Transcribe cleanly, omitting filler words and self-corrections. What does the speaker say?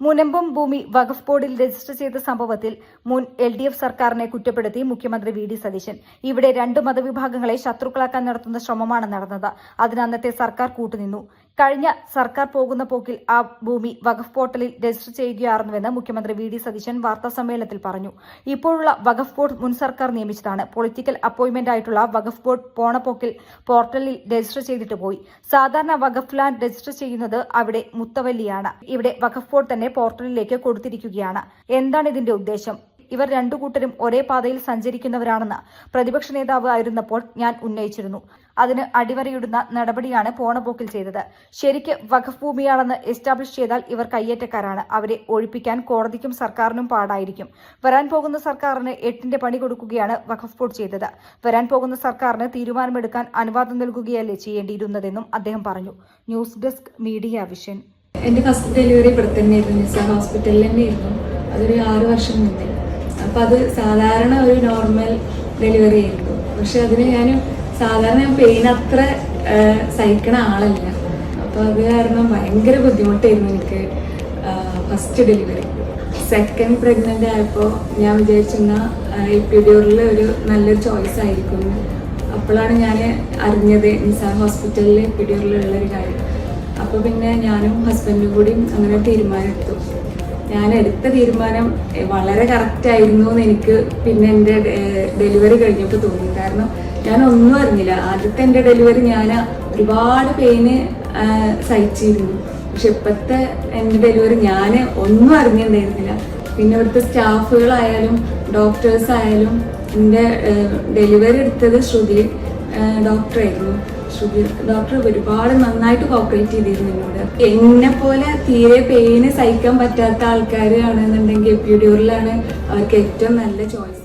മുനമ്പം ഭൂമി വഖഫ് ബോർഡിൽ രജിസ്റ്റർ ചെയ്ത സംഭവത്തിൽ മുൻ LDF സർക്കാരിനെ കുറ്റപ്പെടുത്തി മുഖ്യമന്ത്രി VD സതീശൻ. ഇവിടെ രണ്ട് മതവിഭാഗങ്ങളെ ശത്രുക്കളാക്കാൻ നടത്തുന്ന ശ്രമമാണ് നടന്നത്. അതിന് അന്നത്തെ സർക്കാർ കൂട്ടുനിന്നു. കഴിഞ്ഞ സർക്കാർ പോകുന്ന പോക്കിൽ ആ ഭൂമി വഖഫ് പോർട്ടലിൽ രജിസ്റ്റർ ചെയ്യുകയായിരുന്നുവെന്ന് മുഖ്യമന്ത്രി VD സതീശൻ വാർത്താസമ്മേളനത്തിൽ പറഞ്ഞു. ഇപ്പോഴുള്ള വഖഫ് ബോർഡ് മുൻ സർക്കാർ നിയമിച്ചതാണ്. പൊളിറ്റിക്കൽ അപ്പോയിന്റ്മെന്റ് ആയിട്ടുള്ള വഖഫ് ബോർഡ് പോണപ്പോക്കിൽ പോർട്ടലിൽ രജിസ്റ്റർ ചെയ്തിട്ട് പോയി. സാധാരണ വഖഫ് ലാൻഡ് രജിസ്റ്റർ ചെയ്യുന്നത് അവിടെ മുത്തവല്ലിയാണ്. ഇവിടെ വഖഫ് ബോർഡ് തന്നെ പോർട്ടലിലേക്ക് കൊടുത്തിരിക്കുകയാണ്. എന്താണ് ഇതിന്റെ ഉദ്ദേശം? ഇവർ രണ്ടു കൂട്ടരും ഒരേ പാതയിൽ സഞ്ചരിക്കുന്നവരാണെന്ന് പ്രതിപക്ഷ നേതാവ് ആയിരുന്നപ്പോൾ ഞാൻ ഉന്നയിച്ചിരുന്നു. അതിന് അടിവരയിടുന്ന നടപടിയാണ് പോണപ്പോക്കിൽ ചെയ്തത്. ശരിക്ക് വഖഫ് ഭൂമിയാണെന്ന് എസ്റ്റാബ്ലിഷ് ചെയ്താൽ ഇവർ കയ്യേറ്റക്കാരാണ്. അവരെ ഒഴിപ്പിക്കാൻ കോടതിക്കും സർക്കാരിനും പാടായിരിക്കും. വരാൻ പോകുന്ന സർക്കാരിന് 8ന്റെ പണി കൊടുക്കുകയാണ് വഖഫ് ബോർഡ് ചെയ്തത്. വരാൻ പോകുന്ന സർക്കാരിന് തീരുമാനമെടുക്കാൻ അനുവാദം നൽകുകയല്ലേ ചെയ്യേണ്ടിയിരുന്നതെന്നും അദ്ദേഹം പറഞ്ഞു. News desk media vision. എന്റെ ഫസ്റ്റ് ഡെലിവറി ഇവിടെ തന്നെയായിരുന്നു, നിസാർ ഹോസ്പിറ്റലിൽ തന്നെയായിരുന്നു. അതൊരു 6 വർഷം മുന്നേ. അപ്പം അത് സാധാരണ ഒരു നോർമൽ ഡെലിവറി ആയിരുന്നു. പക്ഷെ അതിന് ഞാൻ സാധാരണ പെയിൻ അത്ര സഹിക്കണ ആളല്ല. അപ്പോൾ അത് കാരണം ഭയങ്കര ബുദ്ധിമുട്ടായിരുന്നു എനിക്ക് ഫസ്റ്റ് ഡെലിവറി. സെക്കൻഡ് പ്രഗ്നൻ്റ് ആയപ്പോൾ ഞാൻ വിചാരിച്ചിരുന്ന എപ്പിഡ്യൂറൽ ഒരു നല്ലൊരു ചോയ്സ് ആയിരിക്കും. അപ്പോഴാണ് ഞാൻ അറിഞ്ഞത് നിസാർ ഹോസ്പിറ്റലിൽ എപ്പിഡ്യൂറലുള്ളൊരു കാര്യം. അപ്പോൾ പിന്നെ ഞാനും ഹസ്ബൻഡും കൂടി അങ്ങനെ തീരുമാനമെടുത്തു. ഞാൻ എടുത്ത തീരുമാനം വളരെ കറക്റ്റായിരുന്നു എന്ന് എനിക്ക് പിന്നെ എൻ്റെ ഡെലിവറി കഴിഞ്ഞപ്പോൾ തോന്നി. കാരണം ഞാൻ ഒന്നും അറിഞ്ഞില്ല. ആദ്യത്തെ എൻ്റെ ഡെലിവറി ഞാൻ ഒരുപാട് പെയിന് സഹിച്ചിരുന്നു. പക്ഷെ ഇപ്പോഴത്തെ എൻ്റെ ഡെലിവറി ഞാൻ ഒന്നും അറിഞ്ഞിട്ടുണ്ടായിരുന്നില്ല. പിന്നെ ഇവിടുത്തെ സ്റ്റാഫുകളായാലും ഡോക്ടേഴ്സ് ആയാലും എൻ്റെ ഡെലിവറി എടുത്തത് ശ്രുതി ഡോക്ടറായിരുന്നു. ഡോക്ടർ ഒരുപാട് നന്നായിട്ട് കോപ്പറേറ്റ് ചെയ്തിരുന്നു എന്നോട്. എന്നെ പോലെ തീരെ പെയിന് സഹിക്കാൻ പറ്റാത്ത ആൾക്കാരാണെന്നുണ്ടെങ്കിൽ എപ്പിഡ്യൂറലാണ് അവർക്ക് ഏറ്റവും നല്ല ചോയ്സ്.